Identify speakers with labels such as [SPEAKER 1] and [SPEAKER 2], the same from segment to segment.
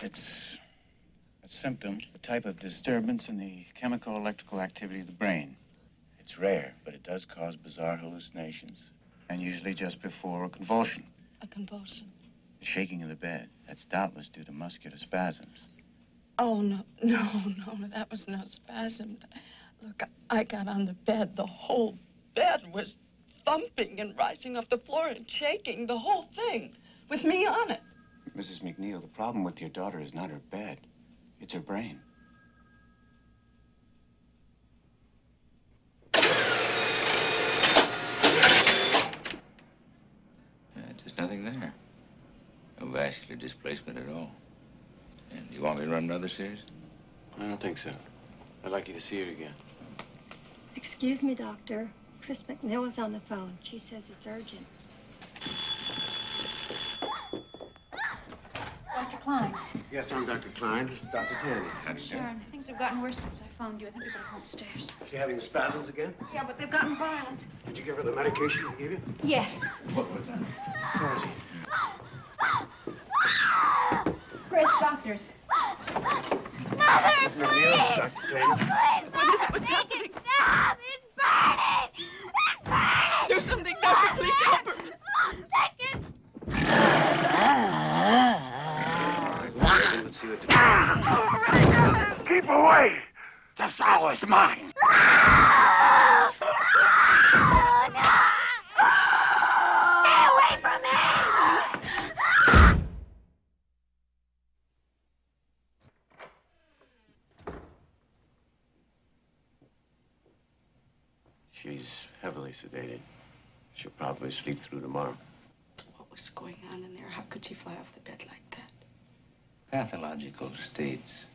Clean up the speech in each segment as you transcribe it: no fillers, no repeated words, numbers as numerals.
[SPEAKER 1] It's a symptom, a type of disturbance in the chemical electrical activity of the brain. It's rare, but it does cause bizarre hallucinations, and usually just before a convulsion.
[SPEAKER 2] A convulsion?
[SPEAKER 1] The shaking of the bed. That's doubtless due to muscular spasms.
[SPEAKER 2] Oh, no, that was no spasm. Look, I got on the bed. The whole bed was thumping and rising off the floor and shaking, the whole thing, with me on it.
[SPEAKER 1] Mrs. McNeil, the problem with your daughter is not her bed. It's her brain.
[SPEAKER 3] Just nothing there. No vascular displacement at all. And you want me to run another series?
[SPEAKER 1] I don't think so. I'd like you to see her again.
[SPEAKER 4] Excuse me, Doctor. Chris McNeil is on the phone. She says it's urgent.
[SPEAKER 5] Dr. Klein.
[SPEAKER 1] Yes, I'm Dr. Klein. This is Dr. Tandy.
[SPEAKER 5] Sharon, things have gotten worse since I phoned you. I think we better go upstairs.
[SPEAKER 1] Is she having spasms again?
[SPEAKER 5] Yeah, but they've gotten violent.
[SPEAKER 1] Did you give her the medication I gave you?
[SPEAKER 5] Yes.
[SPEAKER 1] What was that? Where is he?
[SPEAKER 5] Chris, doctors.
[SPEAKER 4] Mother,
[SPEAKER 1] McNeil, Dr. Tandy.
[SPEAKER 2] What is it? What's happening?
[SPEAKER 4] Stop! It's burning! It's burning!
[SPEAKER 2] Do something, Doctor. Please help her.
[SPEAKER 4] Take it!
[SPEAKER 1] Let's see what to do. Keep away! The sow is mine!
[SPEAKER 4] Oh, no! Stay away from me!
[SPEAKER 1] She's heavily sedated. She'll probably sleep through tomorrow.
[SPEAKER 2] What was going on in there? How could she fly off the bed like that?
[SPEAKER 3] Pathological states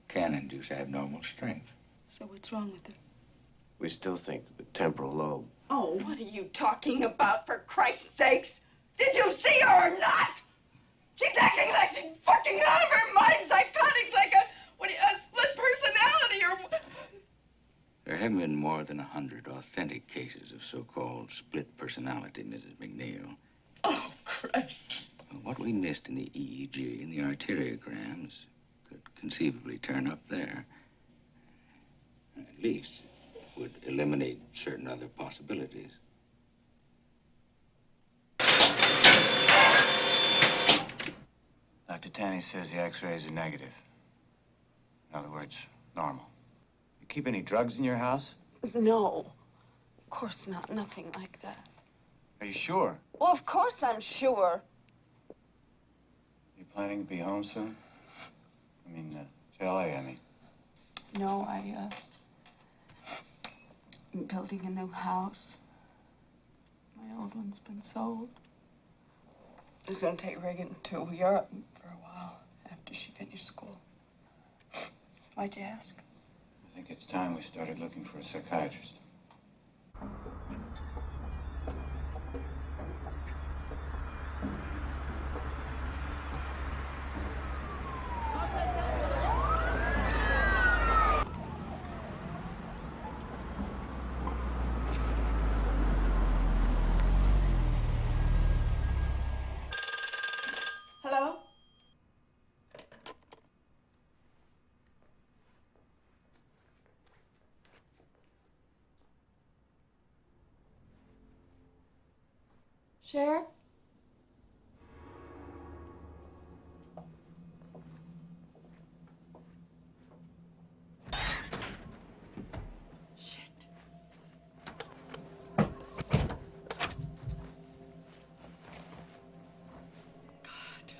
[SPEAKER 3] can induce abnormal strength.
[SPEAKER 2] So what's wrong with her?
[SPEAKER 1] We still think the temporal lobe.
[SPEAKER 2] Oh, what are you talking about, for Christ's sakes? Did you see her or not? She's acting like she's fucking out of her mind, psychotic, like a split personality or...
[SPEAKER 3] There have been more than 100 authentic cases of so-called split personality, Mrs. McNeil.
[SPEAKER 2] Oh, Christ.
[SPEAKER 3] What we missed in the EEG and the arteriograms could conceivably turn up there. At least would eliminate certain other possibilities.
[SPEAKER 1] Dr. Tanny says the x-rays are negative. In other words, normal. You keep any drugs in your house?
[SPEAKER 2] No. Of course not. Nothing like that.
[SPEAKER 1] Are you sure?
[SPEAKER 2] Well, of course I'm sure.
[SPEAKER 1] You planning to be home soon? I mean, to L.A., I mean.
[SPEAKER 2] No, I'm building a new house. My old one's been sold. I was going to take Reagan to Europe for a while after she finished school. Why'd you ask?
[SPEAKER 1] I think it's time we started looking for a psychiatrist.
[SPEAKER 2] Hello? Sheriff? Shit. God.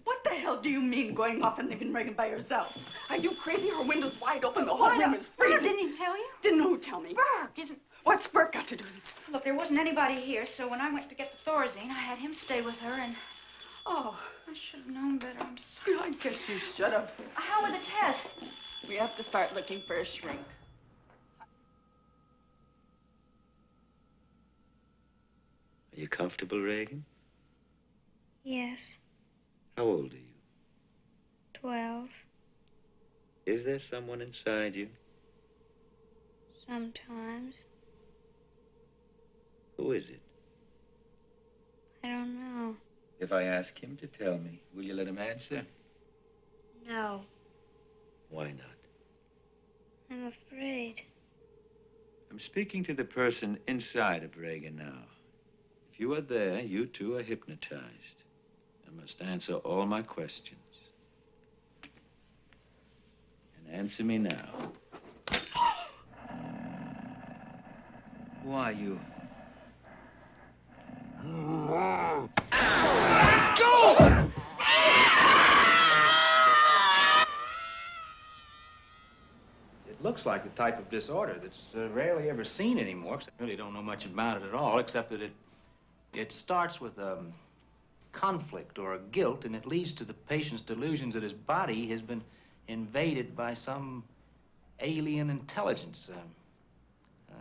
[SPEAKER 2] What the hell do you mean going off and leaving Reagan by herself? Are you crazy? Her window's wide open. The whole room is freezing.
[SPEAKER 5] Didn't he tell you?
[SPEAKER 2] Didn't who tell me?
[SPEAKER 5] Burke isn't...
[SPEAKER 2] What's Burke got to do with it?
[SPEAKER 5] Look, there wasn't anybody here, so when I went to get the Thorazine, I had him stay with her, and...
[SPEAKER 2] Oh,
[SPEAKER 5] I should have known better. I'm sorry.
[SPEAKER 2] I guess you should have.
[SPEAKER 5] How were the tests?
[SPEAKER 2] We have to start looking for a shrink.
[SPEAKER 6] Are you comfortable, Reagan?
[SPEAKER 4] Yes,
[SPEAKER 6] How old are you?
[SPEAKER 4] 12.
[SPEAKER 6] Is there someone inside you?
[SPEAKER 7] Sometimes.
[SPEAKER 6] Who is it?
[SPEAKER 7] I don't know.
[SPEAKER 6] If I ask him to tell me, will you let him answer?
[SPEAKER 7] No.
[SPEAKER 6] Why not?
[SPEAKER 7] I'm afraid.
[SPEAKER 6] I'm speaking to the person inside of Reagan now. If you are there, you too are hypnotized. I must answer all my questions. And answer me now. Who are you?
[SPEAKER 8] Go!
[SPEAKER 9] It looks like the type of disorder that's rarely ever seen anymore. I really don't know much about it at all, except that it starts with a conflict or a guilt, and it leads to the patient's delusions that his body has been invaded by some alien intelligence,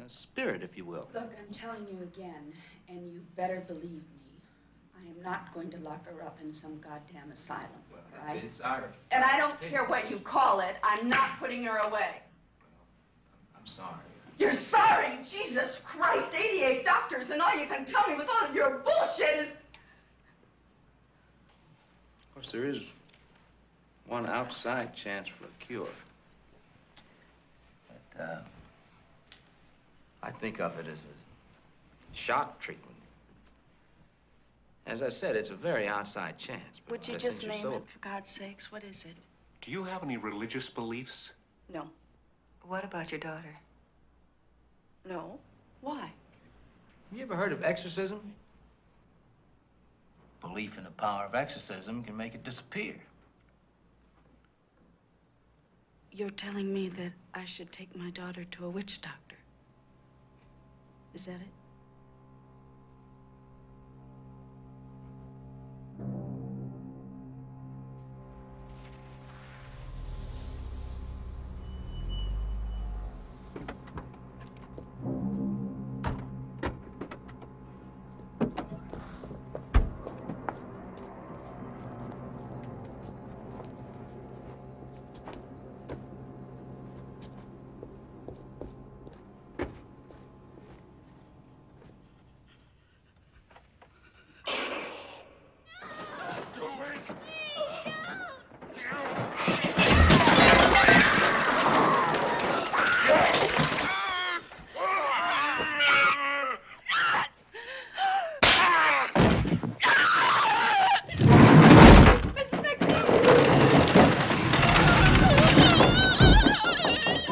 [SPEAKER 9] spirit, if you will.
[SPEAKER 10] Look, I'm telling you again, and you better believe me, I am not going to lock her up in some goddamn asylum, right?
[SPEAKER 9] It's our...
[SPEAKER 10] And I don't care what you call it, I'm not putting her away.
[SPEAKER 9] I'm sorry.
[SPEAKER 10] You're sorry? Jesus Christ, 88 doctors, and all you can tell me with all of your bullshit is...
[SPEAKER 9] Of course, there is one outside chance for a cure. But, I think of it as a shock treatment. As I said, it's a very outside chance. But
[SPEAKER 10] Would you just name it, for God's sakes? What is it?
[SPEAKER 8] Do you have any religious beliefs?
[SPEAKER 10] No.
[SPEAKER 2] What about your daughter?
[SPEAKER 10] No. Why?
[SPEAKER 9] Have you ever heard of exorcism? Belief in the power of exorcism can make it disappear.
[SPEAKER 10] You're telling me that I should take my daughter to a witch doctor. Is that it?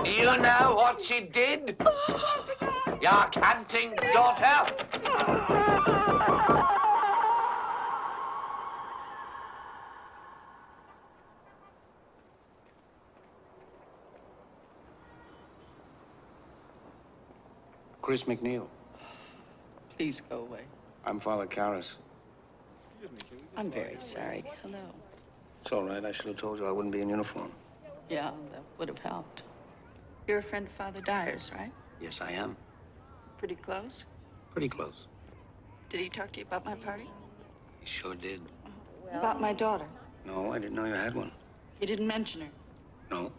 [SPEAKER 11] You know what she did? Your canting daughter?
[SPEAKER 12] Chris McNeil.
[SPEAKER 2] Please go away.
[SPEAKER 12] I'm Father Karras.
[SPEAKER 2] I'm very sorry. Hello.
[SPEAKER 12] It's all right. I should have told you I wouldn't be in uniform.
[SPEAKER 2] Yeah, that would have helped. You're a friend of Father Dyer's, right?
[SPEAKER 12] Yes, I am.
[SPEAKER 2] Pretty close?
[SPEAKER 12] Pretty close.
[SPEAKER 2] Did he talk to you about my party?
[SPEAKER 12] He sure did.
[SPEAKER 2] About my daughter?
[SPEAKER 12] No, I didn't know you had one.
[SPEAKER 2] He didn't mention her.
[SPEAKER 12] No,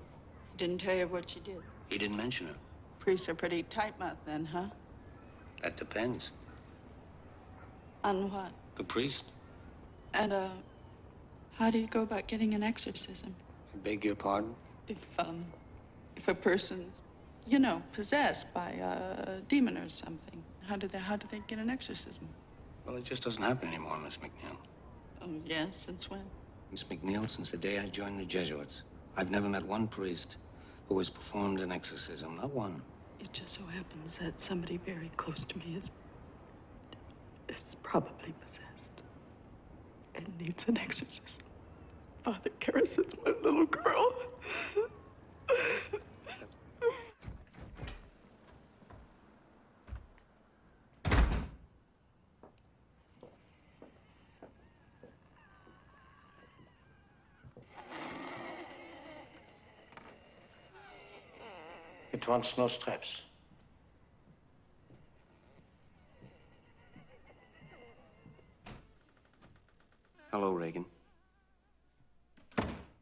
[SPEAKER 2] He didn't tell you what she did.
[SPEAKER 12] he didn't mention her.
[SPEAKER 2] Priests are pretty tight-mouthed then, huh?
[SPEAKER 12] That depends.
[SPEAKER 2] On what?
[SPEAKER 12] The priest?
[SPEAKER 2] And, how do you go about getting an exorcism?
[SPEAKER 12] I beg your pardon?
[SPEAKER 2] If a person's, you know, possessed by a demon or something, how do they get an exorcism?
[SPEAKER 12] Well, it just doesn't happen anymore, Miss McNeil.
[SPEAKER 2] Oh, yes? Since when?
[SPEAKER 12] Miss McNeil, since the day I joined the Jesuits, I've never met one priest who has performed an exorcism. Not one.
[SPEAKER 2] It just so happens that somebody very close to me is probably possessed and needs an exorcism. Father Karras is my little girl.
[SPEAKER 12] It wants no straps. Hello, Reagan.